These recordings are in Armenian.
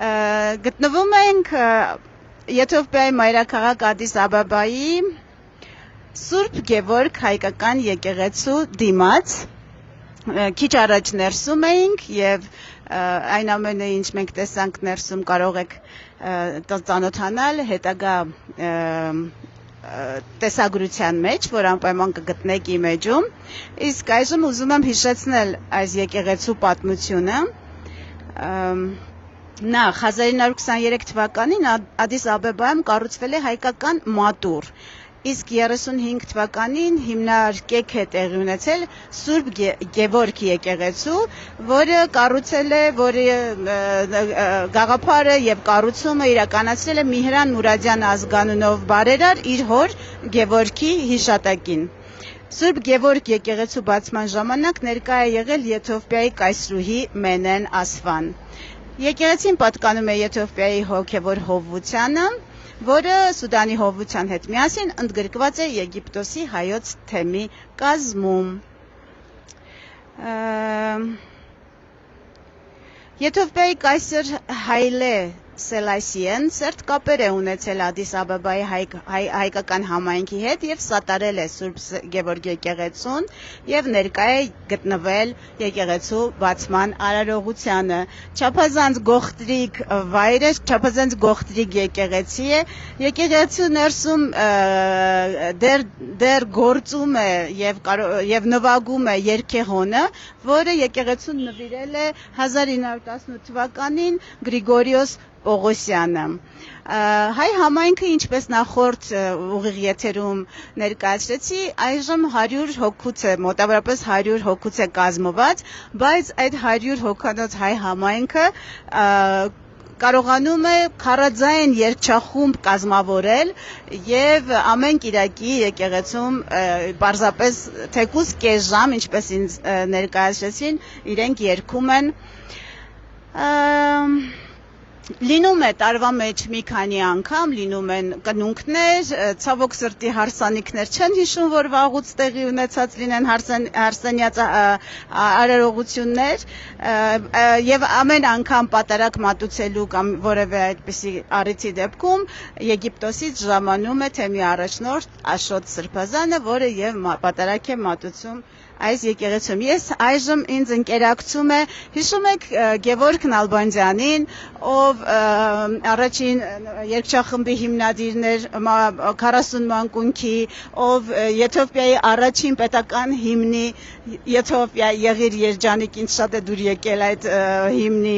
Գտնվում ենք Եթովպիայի մայրաքաղաք Ադիս Աբաբայի Սուրբ Գևորգ հայկական եկեղեցու դիմաց, քիչ առաջ ներսում էինք եւ այն ամենը ինչ մենք տեսանք ներսում կարող եք ծանոթանալ հետագա տեսագրության մեջ, որ անպայման կգտնեք իմեջում, իսկ այժմ ուզում եմ հիշեցնել այս եկեղեցու պատմությունը։ Նախ 1923 թվականին Ադիս Աբեբայում կառուցվել է հայկական մատուռ, իսկ 35 թվականին հիմնարկեք է տեղի ունեցել Սուրբ Գևորգ եկեղեցու, որը կառուցել է, որի գաղափարը եւ կառուցումը իրականացրել է Միհրան Մուրադյան ազգանունով բարերար իր հոր Գևորգի հիշատակին։ Սուրբ Գևորգ եկեղեցու բացման ժամանակ ներկա է եղել Եթովպիայի կայսրուհի Մենեն Ասվան։ Եկեղեցին պատկանում է Եթովպիայի հոգևոր հովվությանը, որը Սուդանի հովվության հետ միասին ընդգրկված է Եգիպտոսի հայոց թեմի կազմում։ Եթովպիայի կայսր Հայլե Սելասիեն սերտ կապեր է ունեցել Ադիս Աբաբայի հայկական համայնքի հետ եւ սատարել է Սուրբ Գևորգ եկեղեցուն եւ ներկա է գտնվել եկեղեցու բացման արարողությանը։ Չափազանց գողտրիկ վայր է, չափազանց գողտրիկ եկեղեցի է։ Եկեղեցու ներսում դեռ գործում է եւ նվագում է երգեհոնը, որը եկեղեցուն նվիրել է 1918 թվականին Գրիգորիոս Պողոսյանը։ Հայ համայնքը, ինչպես նախորդ ուղիղ եթերում ներկայացրեցի, այժմ 100 հոգուց է, մոտավորապես 100 հոգուց է կազմված, բայց այդ 100 հոգանոց հայ համայնքը կարողանում է քարաձայն երգչախումբ կազմավորել եւ ամեն կիրակի եկեղեցում պարզապես թեկուզ կես ժամ, ինչպես ինձ ներկայացրեցին, իրենք երգում են։ Լինում է տարվա մեջ մի քանի անգամ, լինում են կնունքներ, ցավոք սրտի հարսանիքներ չեն հիշում, որ վաղուց տեղի ունեցած լինեն հարսանյաց արարողություններ, եւ ամեն անգամ պատարակ մատուցելու կամ որևէ այդպիսի առիթի դեպքում Եգիպտոսից ժամանում է թեմի առաջնորդ Աշոտ Սրբազանը, որը եւ պատարակ է մատուցում այս եկեղեցում։ Ես այժմ ինձ ընկերակցում է, հիշում եք Գևորգ Նալբանդյանին, ով առաջին երգչախմբի հիմնադիրներ 40 մանկունքի, ով Եթովպիայի առաջին պետական հիմնի Եթովպիա եղիր երջանիկ, ինձ շատ է դուր եկել այդ հիմնի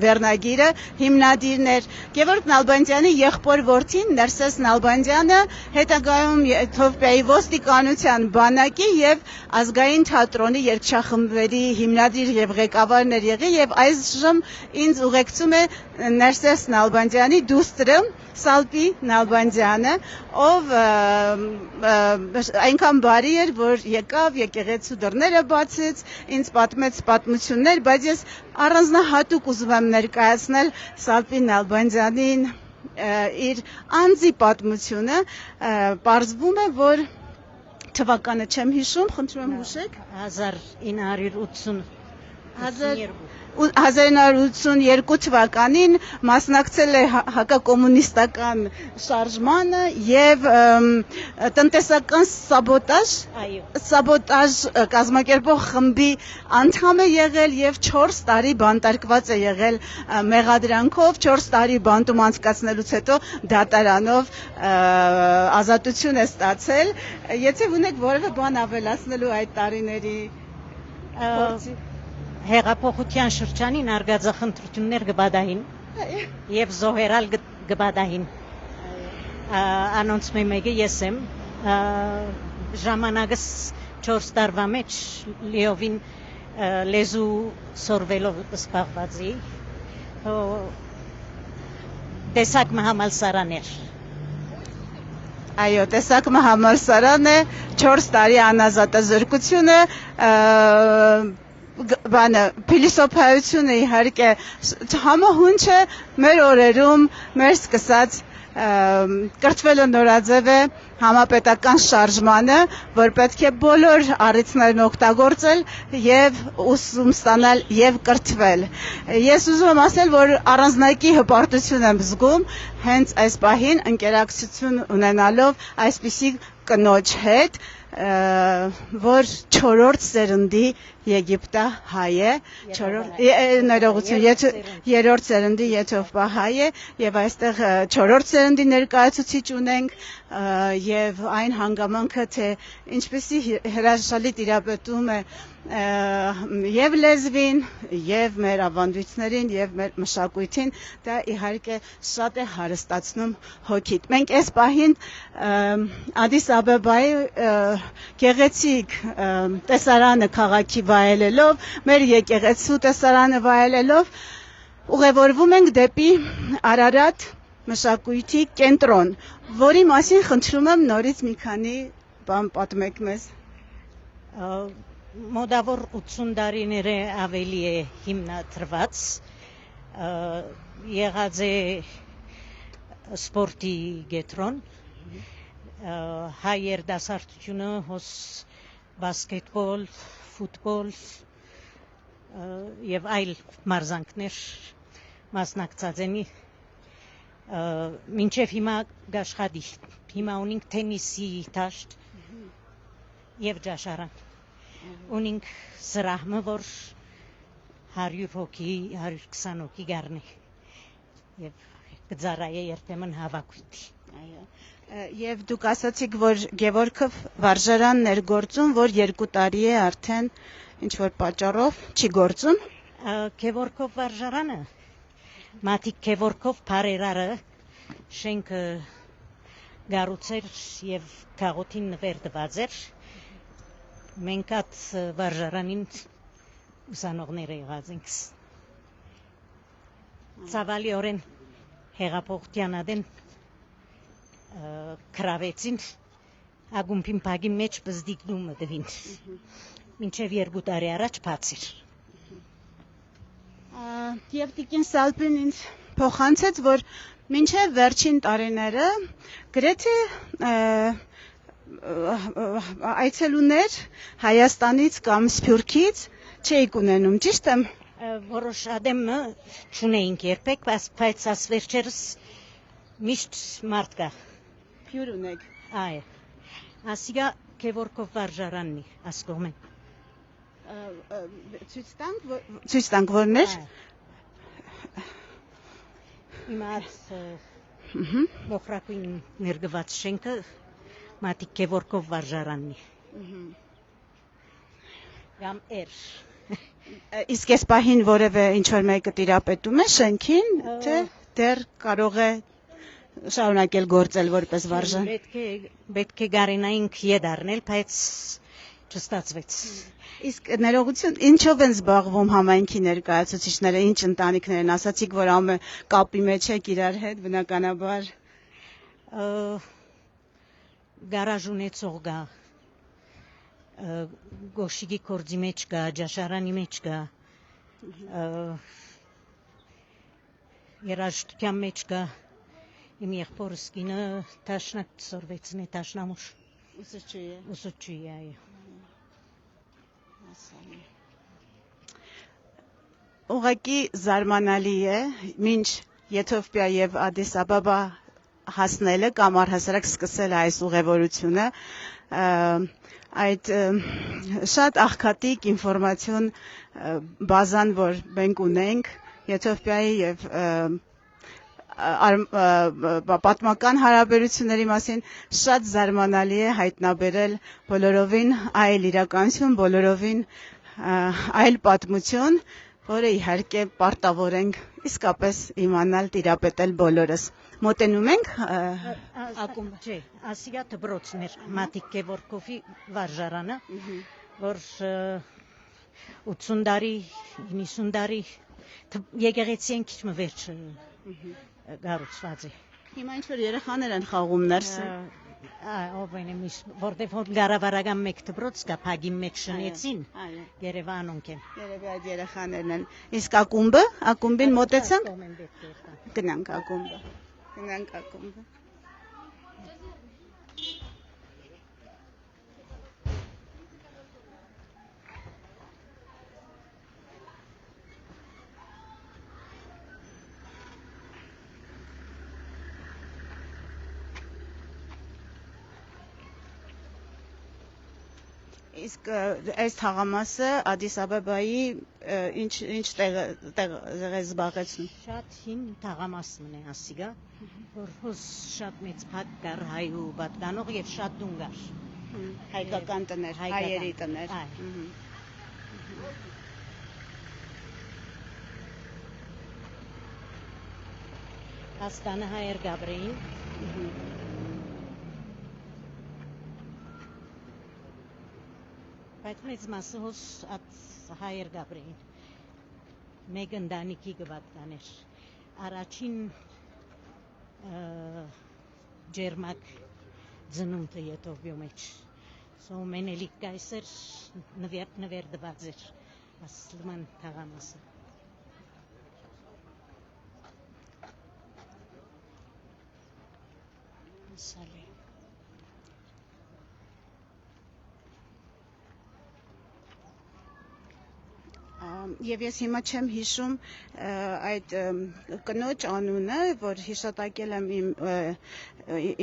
վերնագիրը, հիմնադիրներ։ Գևորգ Նալբանդյանի եղբոր որդին Ներսես Նալբանդյանը հետագայում Եթովպիայի ոստիկանության բանակի եւ ազգային թատրոնի երգչախմբերի հիմնադիր եւ ղեկավարներ եղի եւ այժմ ինձ ուղեկցում է Ներսես Նալբանդյանի դուստրը Սալպի Նալբանդյանը, ով այնքան բարի էր, որ եկավ եկեղեցու դռները բացեց, ինձ պատմեց պատմություններ, բայց ես առանձնահատուկ ուզում եմ ներկայացնել Սալպի Նալբանդյանին իր անձի պատմությունը, պարզվում է, որ թվականը չեմ հիշում, խնդրում եմ հուշեք, 1982 թվականին մասնակցել է հակակոմունիստական շարժմանը եւ տնտեսական սաբոտաժ կազմակերպող խմբի անդամ է եղել եւ 4 տարի բանտարկված է եղել մեղադրանքով, 4 տարի բանտում անցկացնելուց հետո դատարանով ազատություն է ստացել։ Եթե ունեք որևէ բան ավելացնելու այդ տարիների հեղափոխության շրջանին արգածախնդրություններ գբադահին եւ զոհերալ գբադահին անոնց մեկը ես եմ ժամանակս 4 տարվա մեջ լիովին լեզու սորվելով սպաղվածի տեսակ համալսարաներ Այո, տեսակը համալսարան է, 4 տարի անազատազրկությունը, փիլիսոփայությունը իհարկե համահունչ է մեր օրերում, մեր սկսած կրթվելը նորաձև է համապետական շարժմանը, որ պետք է բոլոր առիթներն օգտագործել եւ ուսում ստանալ եւ կրթվել։ Ես ուզում եմ ասել, որ առանձնակի հպարտություն եմ զգում հենց այս պահին ընկերակցություն ունենալով այսպիսի կնոջ հետ, որ 4-րդ սերնդի եգիպտահայ է, երրորդ սերնդի եթովպա հայ է, եւ այստեղ 4-րդ սերնդի ներկայացուցիչ ունենք, եւ այն հանգամանքը, թե ինչպեսի հրաշալի տիրապետում է եւ լեզվին, եւ մեր ավանդույթներին, եւ մեր մշակույթին, դա իհարկե շատ է հարստացնում հոգիդ։ Մենք այս պահին Ադիս Աբեբայի գեղեցիկ տեսարանը քաղաքի վայելելով, մեր եկեղեցու տեսարանը վայելելով, ուղևորվում ենք դեպի Արարատ մշակույթի կենտրոն, որի մասին խնդրում եմ նորից մի քանի բան պատմեք մեզ։ Մոտավոր 80 տարիներ ավելի է հիմնադրված, եղած է սպորտի կենտրոն, հայ երդասարտությունը հոս բասկետբոլ, ֆուտբոլ եւ այլ մարզանքներ մասնակցած են, մինչև հիմա գաշխատի, հիմա ունենք թենիսի դաշտ եւ ճաշարան, ունենք սրահը, որ 100 հոգի, 120 հոգի գարնի եւ գծարայե երբեմն հավաքույթի։ Եվ դուք ասացիք, որ Գևորգով վարժարանն էր գործում, որ 2 տարի է արդեն ինչ որ պատճառով չի գործում։ Գևորգով վարժարանը, Մատիկ Գևորգով Փարերարը շենքը գառուցեր եւ քաղաքին նվերդված էր։ Մենք այդ վարժարանին ուսանողներ եղած ենք։ Ցավալիորեն հեղափոխության ադեն քրավեցին ագումբին փագի մեջ բզդիկնումը դվին։ Մինչև 2 տարի առաջ բացիր։ Եվ Տիկին Սալպին ինձ փոխանցեց, որ մինչև վերջին տարիները գրեթե այցելուներ Հայաստանից կամ Սփյուռքից չէիք ունենում, ճիշտ եմ։ Որոշ ադեմը չունեինք երբեք, բայց ասվերջերս միշտ մարդ կա։ Փյուր ունեք։ Այո։ Ասիգա Գևորգով վարժարաննի ասկողմեն։ Ցույց տանք որներ։ Հիմա մոխրակույն ներգված շենքը Մատիկ Գևորգով վարժարաննի։ Կամ էր։ Իսկ այս պահին որևէ ինչ որ մեկը տիրապետում է շենքին, թե դեռ կարող է շարունակել գործել որպես վարժան։ Պետք է գարենայինք յետառնել, բայց չստացվեց։ Իսկ ներողություն, ինչով են զբաղվում համայնքի ներկայացուցիչները, ինչ ընտանիքներ են, ասացիք, որ ամը կապի մեջ եք իրար հետ, բնականաբար։ Գարաժ ունեցող կա, գոշիկի կորձի մեջ կա, ճաշարանի մեջ կա, երաժշտության մեջ կա, իմ եղբորս կինը տաշնակ սորվեցն է, տաշնամուշ։ Ուսուցչուի է, այո։ Ուղղակի զարմանալի է, մինչ Եթովպիա եւ Ադիս Աբաբա հասնելը կամ առհասարակ սկսել այս ուղևորությունը, այդ շատ աղքատիկ ինֆորմացիոն բազան, որ մենք ունենք Եթովպիայի եւ պատմական հարաբերությունների մասին, շատ զարմանալի է հայտնաբերել բոլորովին այլ իրականություն, բոլորովին այլ պատմություն, որը իհարկե պարտավոր ենք իսկապես իմանալ, տիրապետել բոլորս։ Մոտենում ենք ակումբ, չէ, ասիգա դպրոցն էր Մատիկ Գևորգովի վարժարանը, որ 80 տարի, 90 տարի եկեղեցի են քիչ վերջ գառուցված է։ Հիմա ինչ որ երեխաներ են խաղում ներսը։ Ով են εμείς, որտեղ որ գարավարական մեկ դպրոց կա, փագի մեջ շնեցին, Երևանում կեն։ Երևի այդ երեխաներն են։ Իսկ ակումբը, ակումբին մոտեցանք։ Գնանք ակումբը։ Գնանք ակումբ։ Իսկ այս թաղամասը Ադիս Աբեբայի ինչ տեղ է զբաղեցնում։ Շատ հին թաղամասն է ասիգա, որ հոս շատ մեծ փակ կար հայու պատկանող եւ շատ դուն կար։ Հայկական տներ, հայերի տներ։ Աստանը հայեր Գաբրեին։ Բայց մեծ մասը հոս at հայեր Գաբրեին։ Մեկ ընտանիքի գվատկաներ։ Առաջին ջերմակ ծնունդը Եթովպիո մեջ։ Սո Մենելիկ կայսեր նվերդված էր ասլման թաղամասը։ Սալի։ Եվ ես հիմա չեմ հիշում այդ կնոջ անունը, որ հիշատակել եմ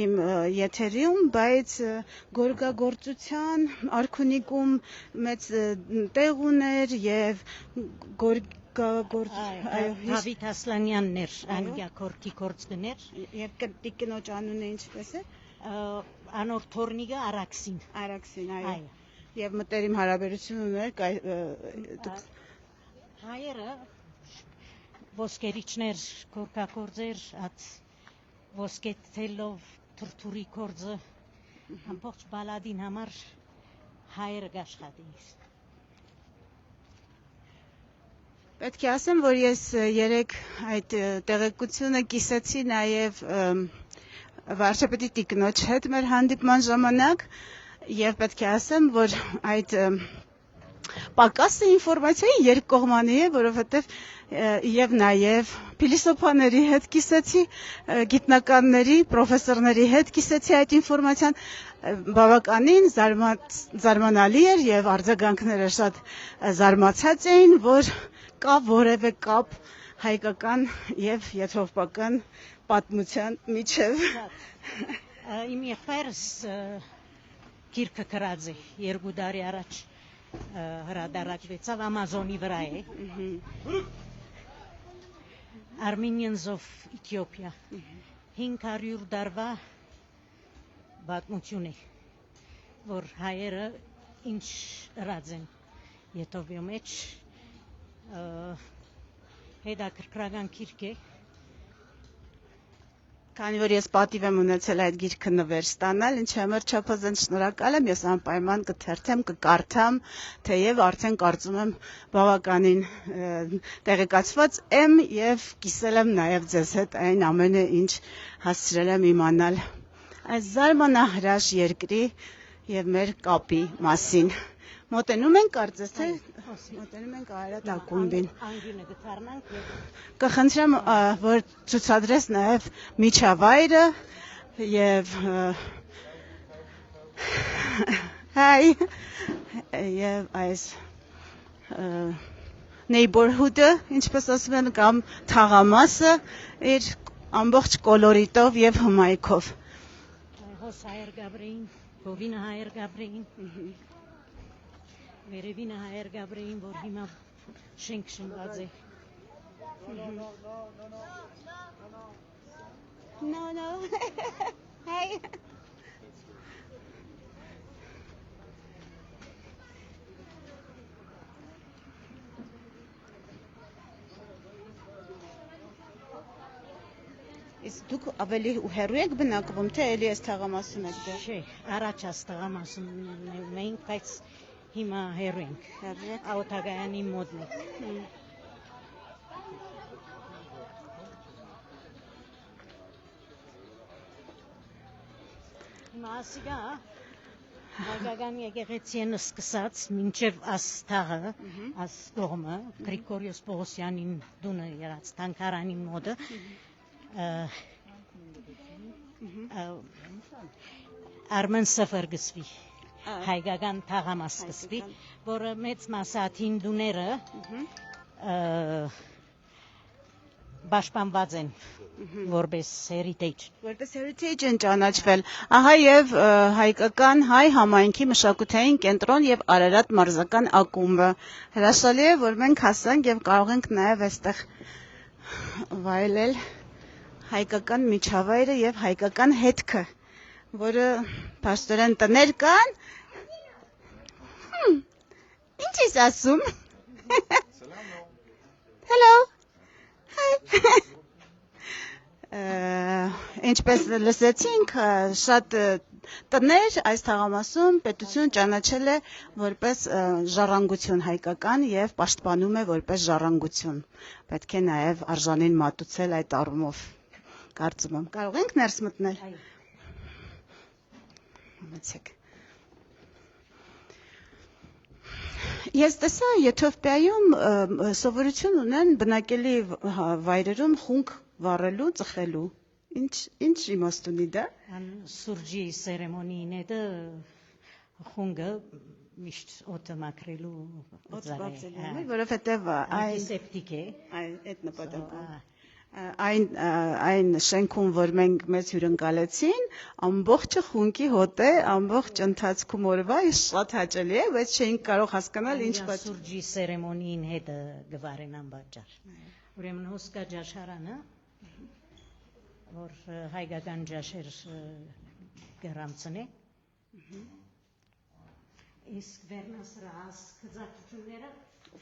իմ եթերիում, բայց գորգագործության արքունիկում մեծ տեղ ուներ եւ Դավիթ Ասլանյանն էր անգյա քորքի գործներ եւ կնոջ անունը ինչպես է։ Անոր թորնիկը Արաքսին, այո։ Եվ մտերիմ հարաբերություն ուներ հայերը ոսկերիչներ, կորկակորձեր, at ոսկե թելով թրթուրի կորձը ամբողջ բալադին համար հայերը գաշխատին։ Պետք է ասեմ, որ ես երեք այդ տեղեկությունը կիսեցի նաև վարչապետի տիկնոջ հետ մեր հանդիպման ժամանակ եւ պետք է ասեմ, որ այդ պակասը ինֆորմացիայի երկկողմանի է, որովհետև եւ նաեւ փիլիսոփաների հետ կիսեցի, գիտնականների, պրոֆեսորների հետ կիսեցի այդ ինֆորմացիան, բավականին զարմանալի էր եւ արձագանքները շատ զարմացած էին, որ կա որևէ կապ հայկական եւ եթովպական պատմության միջև։ Իմ եղբայրս գիրքը գրած է 2 տարի առաջ հրադարակվեցավ Ամազոնի վրա է Armenians of Ethiopia 500 տարվա պատմություն է որ հայերը ինչ ըրած են Եթովպիո մեջ հետաքրքրական գիրք է Քանի որ ես պատիվ եմ ունեցել այդ գիրքը նվեր ստանալ, ինչի համար չափազանց շնորհակալ եմ, ես անպայման կթերթեմ, կկարդամ, թեև արդեն կարծում եմ բավականին տեղեկացված եմ եւ կիսել եմ նաեւ ձեզ հետ այն ամենը, ինչ հասցրել եմ իմանալ այս զարմանահրաշ երկրի եւ մեր կապի մասին։ Մոտենում ենք կարծես թե մոտենում ենք Արարատ ակումբին։ Անգյունը գթարնանք Կխնդրեմ, որ ցուցադրես նաև միջավայրը եւ հայ եւ այս neighborhood-ը, ինչպես ասում են, կամ թաղամասը իր ամբողջ կոլորիտով եւ հմայքով։ Հոս հայեր Գաբրեին, Գովինը հայեր Գաբրեին Վերևինը հայեր Գաբրեին, որ հիմա շենք շնված է։ No. Hey. Իսկ դուք ավելի հեռու եք բնակվում, թե էլի այս թաղամասում եք դեռ։ Չէ, առաջ այս թաղամասում մենք, բայց հիմա հեռու ենք։ Աուտագայանի մոտն ենք։ Հիմա ասիգա հայկական եկեղեցին սկսած մինչև աս թաղը, աս կողմը, Գրիգորիոս Պողոսյանին դունը երած Թանկարանի մոտը Արմեն սֆր գսվի հայկական թաղամաս գսվի, որը մեծ մասատ հինդուները պաշտպանված են որպես heritage։ Որպես heritage են ճանաչվել։ Ահա եւ հայկական հայ համայնքի մշակութային կենտրոն եւ Արարատ մարզական ակումբը։ Հրաշալի է, որ մենք հասանք եւ կարող ենք նաեւ այստեղ վայելել հայկական միջավայրը եւ հայկական հետքը, որը փաստորեն տներ կան։ Ինչ ես ասում։ Hello. Ինչպես լսեցինք, շատ տներ այս թաղամասում պետություն ճանաչել է որպես ժառանգություն հայկական եւ պաշտպանում է որպես ժառանգություն։ Պետք է նաեւ արժանին մատուցել այդ առումով։ Կարծում եմ, կարող ենք ներս մտնել։ Մտցեք։ Ես տեսա Եթովպիայում սովորություն ունեն բնակելի վայրերում խունկ վառելու, ծխելու։ Ինչ իմաստ ունի դա։ Սուրճի սերեմոնին է դա խունգը միշտ օդը մաքրելու որովհետև անտիսեպտիկ է։ Այդ նպատակով։ Այն շենքում, որ մենք մեզ հյուրընկալեցին, ամբողջը խունկի հոտ է, ամբողջ ընթացքում օրվա շատ հաճելի է, բայց չէինք կարող հասկանալ ինչ պատճառ։ Սուրճի սերեմոնին հետ գվարեն անբաժար։ Ուրեմն հոսկա ջաշարանը, որ հայկական ջաշեր գրանցն է։ Իսկ վերնասրահ գծակրությունները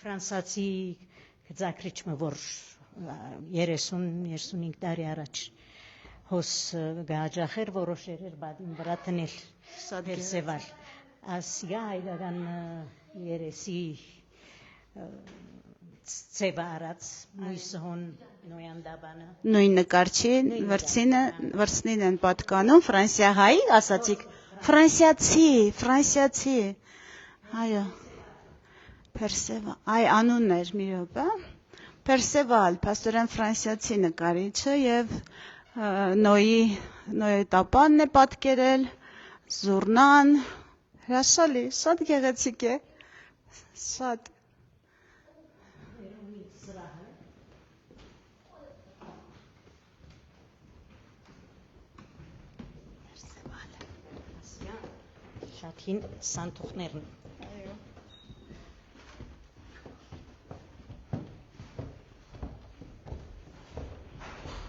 ֆրանսացի գծակրիչը, որ 30-35 տարի առաջ հոս գաճախեր որոշեր էր բադին վրա տնել Պերսևալ ասիա հայկական երեսի ծեվը արած մույսհոն նոյանդաբանը նույն նկարչի վրցնին են պատկանում ֆրանսիահայ ասացիք ֆրանսիացի այո Պերսևալ այ անունն էր մի րոպե Պերսևալ, փաստորեն ֆրանսիացի նկարիչը եւ նոյի տապանն է պատկերել, զուռնան, հրաշալի, շատ գեղեցիկ է, շատ։ Շատ հին սանթուղներն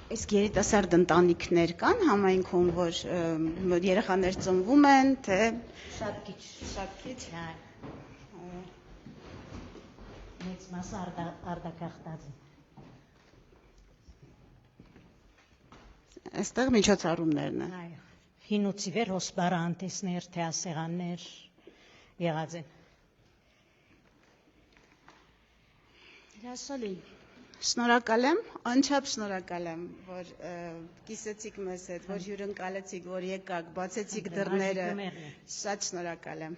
Իսկ երիտասարդ ընտանիքներ կան համայնքում, որ երեխաներ ծնվում են, թե շատ քիչ մեծ մասը արտագաղթած են Այստեղ միջոցառումներն են այո հինուցի վեր հոսպարանտեսներ թեասեղաններ եղած են Հրաշալի Շնորհակալ եմ, անչափ շնորհակալ եմ, որ կիսեցիք մեզ հետ, որ հյուրընկալեցիք, որ եկաք, բացեցիք դռները, շատ շնորհակալ եմ։